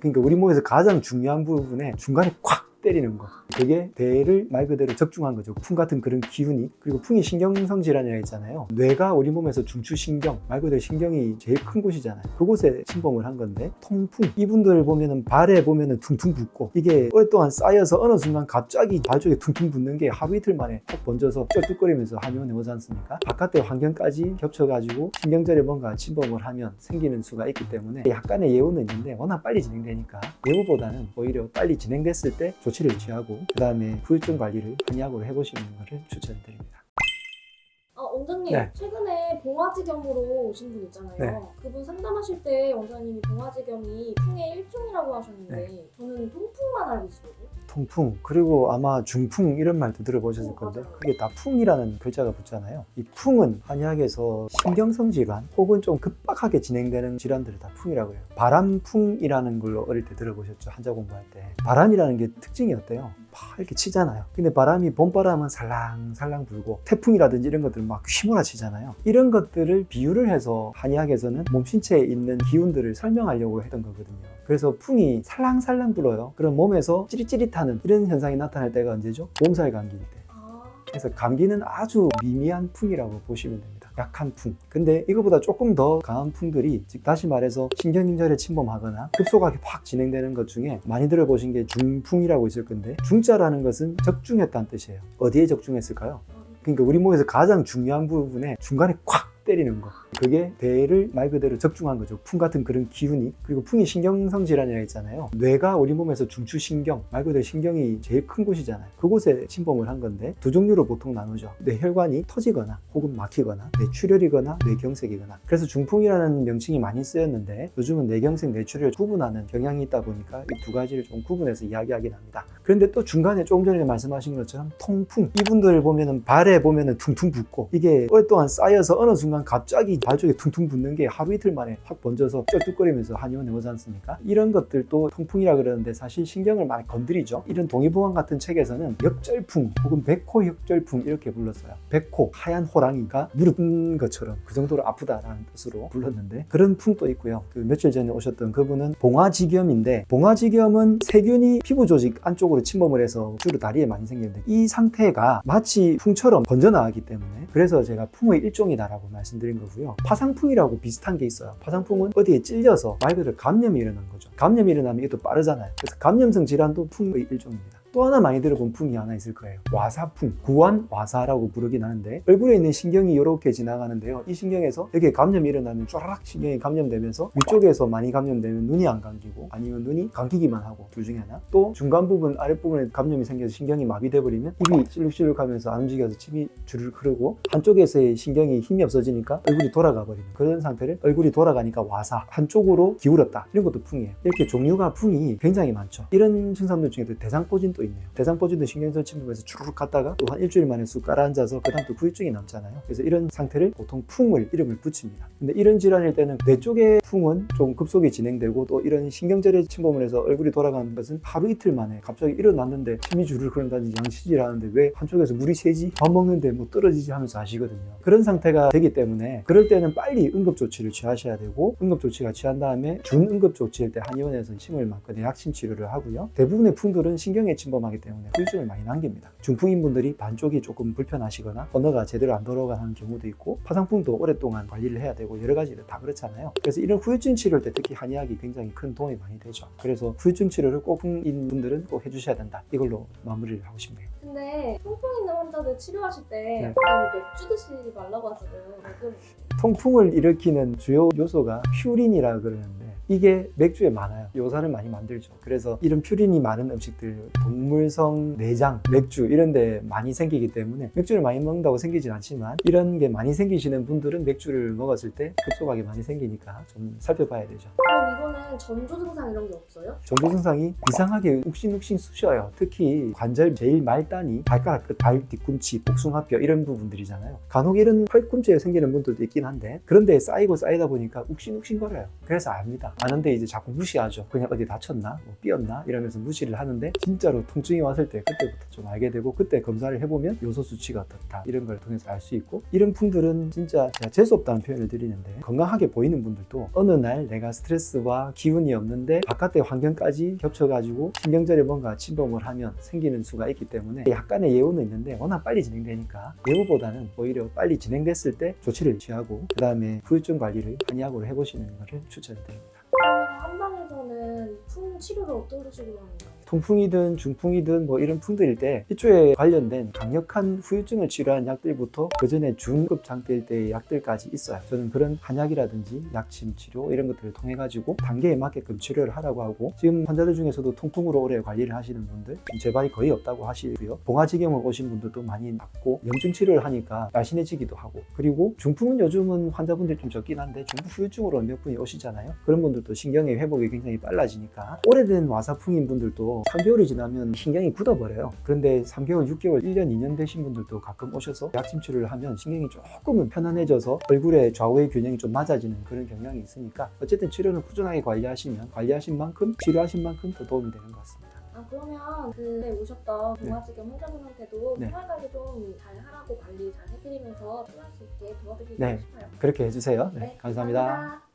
그러니까 우리 몸에서 가장 중요한 부분에 중간에 콱 때리는 거, 그게 대를 말 그대로 적중한 거죠. 풍 같은 그런 기운이. 그리고 풍이 신경성 질환이라 했잖아요. 뇌가 우리 몸에서 중추신경, 말 그대로 신경이 제일 큰 곳이잖아요. 그곳에 침범을 한 건데, 통풍, 이분들 보면은 발에 보면은 퉁퉁 붓고, 이게 오랫동안 쌓여서 어느 순간 갑자기 발 쪽에 퉁퉁 붓는 게 하루 이틀 만에 확 번져서 쩔뚝거리면서 한의원에 오지 않습니까? 바깥의 환경까지 겹쳐가지고 신경절에 뭔가 침범을 하면 생기는 수가 있기 때문에 약간의 예우는 있는데 워낙 빨리 진행되니까 예우보다는 오히려 빨리 진행됐을 때 조치를 취하고 그 다음에 후유증 관리를 한의학으로 해보시는 것을 추천드립니다. 원장님, 네. 최근에 봉화지겸으로 오신 분 있잖아요. 네. 그분 상담하실 때 원장님이 봉화지겸이 풍의 일종이라고 하셨는데 저는 통풍만 알고 있었거든요. 통풍, 그리고 아마 중풍 이런 말도 들어보셨을 건데 맞아요. 그게 다 풍이라는 글자가 붙잖아요. 이 풍은 한의학에서 신경성 질환 혹은 좀 급박하게 진행되는 질환들을 다 풍이라고 해요. 바람풍이라는 걸로 어릴 때 들어보셨죠? 한자 공부할 때. 바람이라는 게 특징이 어때요? 막 이렇게 치잖아요. 근데 바람이 봄바람은 살랑살랑 불고 태풍이라든지 이런 것들은 막 휘몰아치잖아요. 이런 것들을 비유를 해서 한의학에서는 몸 신체에 있는 기운들을 설명하려고 했던 거거든요. 그래서 풍이 살랑살랑 불어요. 그럼 몸에서 찌릿찌릿하는 이런 현상이 나타날 때가 언제죠? 몸살 감기일 때. 그래서 감기는 아주 미미한 풍이라고 보시면 됩니다. 약한 풍. 근데 이거보다 조금 더 강한 풍들이, 즉 다시 말해서 신경절에 침범하거나 급속하게 확 진행되는 것 중에 많이 들어보신 게 중풍이라고 있을 건데, 중자라는 것은 적중했다는 뜻이에요. 어디에 적중했을까요? 그러니까 우리 몸에서 가장 중요한 부분에 중간에 콱 때리는 거, 그게 대를 말 그대로 적중한 거죠. 풍 같은 그런 기운이. 그리고 풍이 신경성 질환이라 했잖아요. 뇌가 우리 몸에서 중추신경, 말 그대로 신경이 제일 큰 곳이잖아요. 그곳에 침범을 한 건데 두 종류로 보통 나누죠. 뇌혈관이 터지거나 혹은 막히거나 뇌출혈이거나 뇌경색이거나. 그래서 중풍이라는 명칭이 많이 쓰였는데 요즘은 뇌경색, 뇌출혈을 구분하는 경향이 있다 보니까 이 두 가지를 좀 구분해서 이야기하긴 합니다. 그런데 또 중간에 조금 전에 말씀하신 것처럼 통풍, 이분들 보면은 발에 보면은 퉁퉁 붓고, 이게 오랫동안 쌓여서 어느 순간 갑자기 발 쪽에 퉁퉁 붓는 게 하루 이틀 만에 확 번져서 쩔뚝거리면서 한의원에 오지 않습니까? 이런 것들도 통풍이라 그러는데 사실 신경을 많이 건드리죠. 이런 동의보감 같은 책에서는 역절풍 혹은 백호 역절풍 이렇게 불렀어요. 백호, 하얀 호랑이가 무릎 것처럼 그 정도로 아프다라는 뜻으로 불렀는데, 그런 풍도 있고요. 그 며칠 전에 오셨던 그분은 봉화지겸인데, 봉화지겸은 세균이 피부 조직 안쪽으로 침범을 해서 주로 다리에 많이 생기는데, 이 상태가 마치 풍처럼 번져나가기 때문에 그래서 제가 풍의 일종이다라고 말씀드린 거고요. 파상풍이라고 비슷한 게 있어요. 파상풍은 어디에 찔려서 말 그대로 감염이 일어난 거죠. 감염이 일어나면 이게 또 빠르잖아요. 그래서 감염성 질환도 풍의 일종입니다. 또 하나 많이 들어본 풍이 하나 있을 거예요. 와사풍, 구완와사라고 부르긴 하는데, 얼굴에 있는 신경이 이렇게 지나가는데요. 이 신경에서 여기에 감염이 일어나면 쫘라락 신경이 감염되면서 위쪽에서 많이 감염되면 눈이 안 감기고, 아니면 눈이 감기기만 하고, 둘 중에 하나. 또 중간 부분, 아랫부분에 감염이 생겨서 신경이 마비돼 버리면 입이 실룩실룩 하면서 안 움직여서 침이 주르륵 흐르고, 한쪽에서의 신경이 힘이 없어지니까 얼굴이 돌아가 버리는 그런 상태를 얼굴이 돌아가니까 와사, 한쪽으로 기울었다, 이런 것도 풍이에요. 이렇게 종류가 풍이 굉장히 많죠. 이런 증상들 중에도 대상포진도 있네요. 대상포진도 신경절 침범에서 주르륵 갔다가 또 한 일주일 만에 쑥 가라앉아서 그 다음 또 후유증이 남잖아요. 그래서 이런 상태를 보통 풍을 이름을 붙입니다. 근데 이런 질환일 때는 뇌 쪽의 풍은 좀 급속히 진행되고, 또 이런 신경절에 침범을 해서 얼굴이 돌아가는 것은 하루 이틀 만에 갑자기 일어났는데 침이 주르륵 흐른다든지 양치질 하는데 왜 한쪽에서 물이 새지? 밥 먹는데 뭐 떨어지지 하면서 아시거든요. 그런 상태가 되기 때문에 그럴 때는 빨리 응급조치를 취하셔야 되고, 응급조치가 취한 다음에 준응급조치일 때 한의원에서 침을 맞거나 약침 치료를 하고요. 대부분의 풍들은 신경에 침범하기 때문에 후유증을 많이 남깁니다. 중풍인 분들이 반쪽이 조금 불편하시거나 언어가 제대로 안 돌아가는 경우도 있고, 파상풍도 오랫동안 관리를 해야 되고, 여러 가지를 다 그렇잖아요. 그래서 이런 후유증 치료할 때 특히 한의학이 굉장히 큰 도움이 많이 되죠. 그래서 후유증 치료를 꼭 풍인 분들은 꼭 해주셔야 된다, 이걸로 마무리를 하고 싶네요. 근데 통풍 있는 환자들 치료하실 때 네. 맥주 드시지 말라고 하잖아요. 통풍을 일으키는 주요 요소가 퓨린이라 그러는데, 이게 맥주에 많아요. 요산을 많이 만들죠. 그래서 이런 퓨린이 많은 음식들, 동물성 내장, 맥주 이런 데 많이 생기기 때문에 맥주를 많이 먹는다고 생기진 않지만, 이런 게 많이 생기시는 분들은 맥주를 먹었을 때 급속하게 많이 생기니까 좀 살펴봐야 되죠. 그럼 이거는 전조 증상 이런 게 없어요? 전조 증상이 이상하게 욱신욱신 쑤셔요. 특히 관절 제일 말단이 발가락 끝, 발 뒤꿈치, 복숭아뼈 이런 부분들이잖아요. 간혹 이런 팔꿈치에 생기는 분들도 있긴 한데, 그런데 쌓이고 쌓이다 보니까 욱신욱신 거려요. 그래서 압니다. 아는데 이제 자꾸 무시하죠. 그냥 어디 다쳤나? 뭐 삐었나? 이러면서 무시를 하는데 진짜로 통증이 왔을 때 그때부터 좀 알게 되고 그때 검사를 해보면 요소 수치가 어떻다 이런 걸 통해서 알 수 있고 이런 풍들은 진짜 제가 재수없다는 표현을 드리는데 건강하게 보이는 분들도 어느 날 내가 스트레스와 기운이 없는데 바깥의 환경까지 겹쳐가지고 신경절에 뭔가 침범을 하면 생기는 수가 있기 때문에 약간의 예우는 있는데 워낙 빨리 진행되니까 예우보다는 오히려 빨리 진행됐을 때 조치를 취하고 그 다음에 후유증 관리를 한의학으로 해보시는 것을 추천드립니다. 그러면 한방에서는 풍 치료를 어떤 식으로 하는 거예요? 통풍이든 중풍이든 뭐 이런 풍들일 때 이쪽에 관련된 강력한 후유증을 치료하는 약들부터 그 전에 중급 장대일 때의 약들까지 있어요. 저는 그런 한약이라든지 약침 치료 이런 것들을 통해 가지고 단계에 맞게끔 치료를 하라고 하고 지금 환자들 중에서도 통풍으로 오래 관리를 하시는 분들 재발이 거의 없다고 하시고요. 봉화지경을 오신 분들도 많이 낫고 염증 치료를 하니까 날씬해지기도 하고 그리고 중풍은 요즘은 환자분들이 좀 적긴 한데 중풍 후유증으로 몇 분이 오시잖아요. 그런 분들도 신경의 회복이 굉장히 빨라지니까 오래된 와사풍인 분들도 3개월이 지나면 신경이 굳어버려요. 그런데 3개월, 6개월, 1년, 2년 되신 분들도 가끔 오셔서 약침 치료를 하면 신경이 조금은 편안해져서 얼굴의 좌우의 균형이 좀 맞아지는 그런 경향이 있으니까 어쨌든 치료는 꾸준하게 관리하시면 관리하신 만큼 치료하신 만큼 더 도움이 되는 것 같습니다. 그러면 그때 오셨던 네. 봉화지경 환자분한테도 네. 생활관리 좀 잘 하라고 관리 잘 해드리면서 치료할 수 있게 도와드리고 네. 싶어요. 그렇게 해주세요. 네, 감사합니다.